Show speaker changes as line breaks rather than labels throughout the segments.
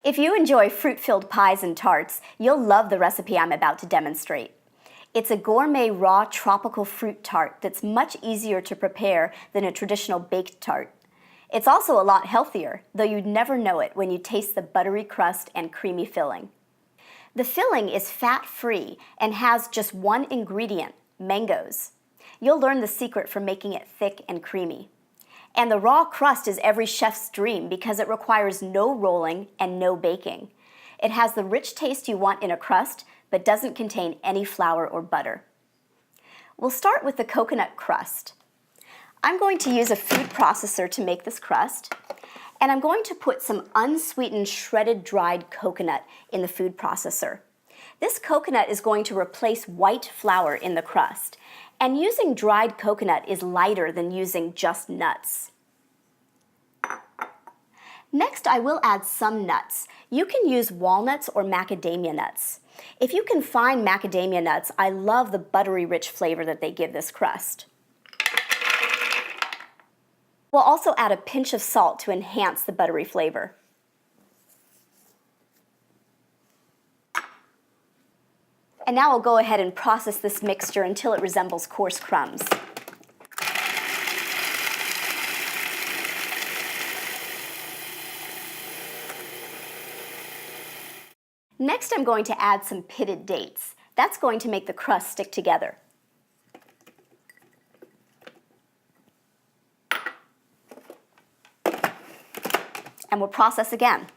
If you enjoy fruit-filled pies and tarts, you'll love the recipe I'm about to demonstrate. It's a gourmet raw tropical fruit tart that's much easier to prepare than a traditional baked tart. It's also a lot healthier, though you'd never know it when you taste the buttery crust and creamy filling. The filling is fat-free and has just one ingredient, mangoes. You'll learn the secret for making it thick and creamy. And the raw crust is every chef's dream because it requires no rolling and no baking. It has the rich taste you want in a crust, but doesn't contain any flour or butter. We'll start with the coconut crust. I'm going to use a food processor to make this crust, and I'm going to put some unsweetened shredded dried coconut in the food processor. This coconut is going to replace white flour in the crust, and using dried coconut is lighter than using just nuts. Next, I will add some nuts. You can use walnuts or macadamia nuts. If you can find macadamia nuts, I love the buttery rich flavor that they give this crust. We'll also add a pinch of salt to enhance the buttery flavor. And now I'll go ahead and process this mixture until it resembles coarse crumbs. Next, I'm going to add some pitted dates. That's going to make the crust stick together. And we'll process again.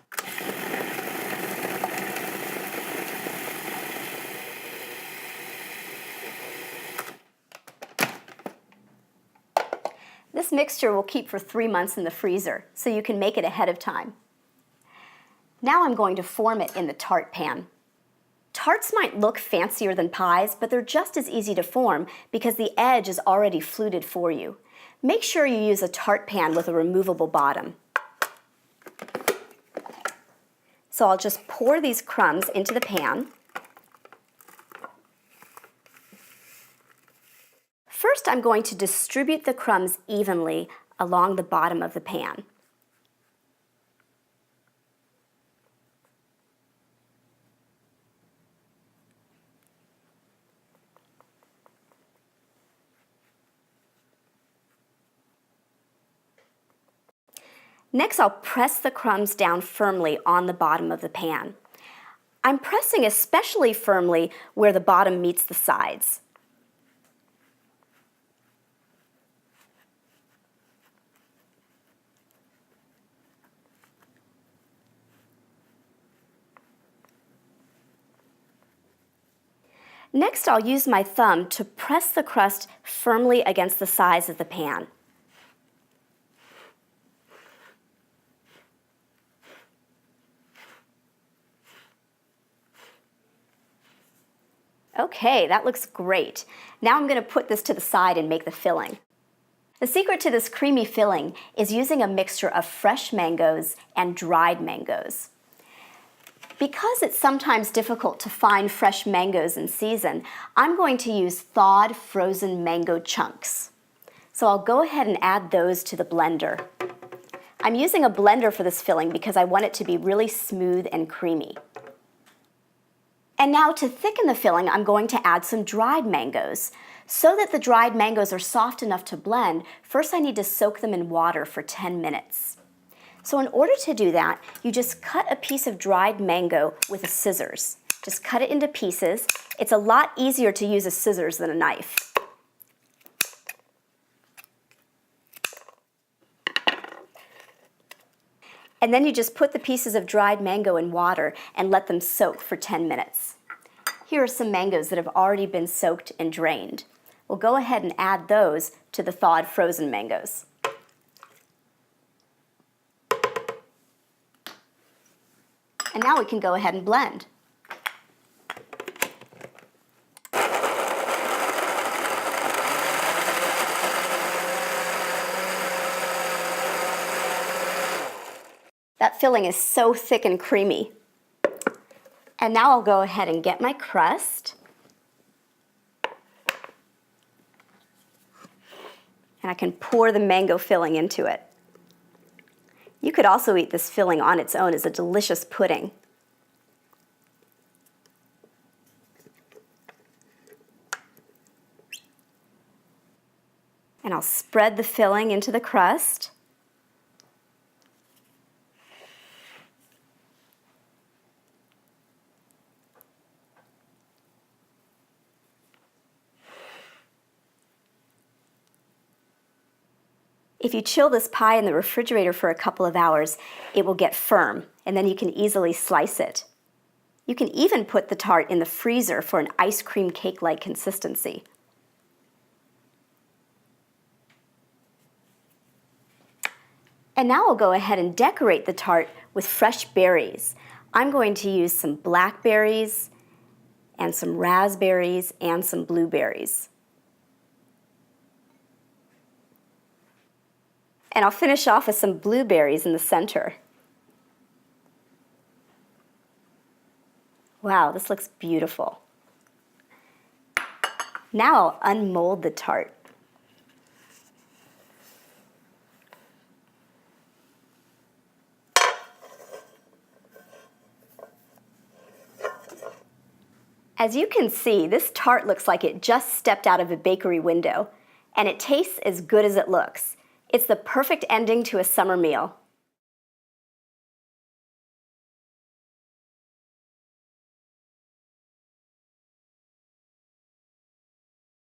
This mixture will keep for 3 months in the freezer, so you can make it ahead of time. Now I'm going to form it in the tart pan. Tarts might look fancier than pies, but they're just as easy to form because the edge is already fluted for you. Make sure you use a tart pan with a removable bottom. So I'll just pour these crumbs into the pan. First, I'm going to distribute the crumbs evenly along the bottom of the pan. Next, I'll press the crumbs down firmly on the bottom of the pan. I'm pressing especially firmly where the bottom meets the sides. Next, I'll use my thumb to press the crust firmly against the sides of the pan. Okay, that looks great. Now I'm going to put this to the side and make the filling. The secret to this creamy filling is using a mixture of fresh mangoes and dried mangoes. Because it's sometimes difficult to find fresh mangoes in season, I'm going to use thawed frozen mango chunks. So I'll go ahead and add those to the blender. I'm using a blender for this filling because I want it to be really smooth and creamy. And now to thicken the filling, I'm going to add some dried mangoes. So that the dried mangoes are soft enough to blend, first I need to soak them in water for 10 minutes. So in order to do that, you just cut a piece of dried mango with a scissors. Just cut it into pieces. It's a lot easier to use a scissors than a knife. And then you just put the pieces of dried mango in water and let them soak for 10 minutes. Here are some mangoes that have already been soaked and drained. We'll go ahead and add those to the thawed frozen mangoes. And now we can go ahead and blend. That filling is so thick and creamy. And now I'll go ahead and get my crust. And I can pour the mango filling into it. You could also eat this filling on its own as a delicious pudding. And I'll spread the filling into the crust. If you chill this pie in the refrigerator for a couple of hours, it will get firm, and then you can easily slice it. You can even put the tart in the freezer for an ice cream cake-like consistency. And now I'll go ahead and decorate the tart with fresh berries. I'm going to use some blackberries and some raspberries and some blueberries. And I'll finish off with some blueberries in the center. Wow, this looks beautiful. Now I'll unmold the tart. As you can see, this tart looks like it just stepped out of a bakery window, and it tastes as good as it looks. It's the perfect ending to a summer meal.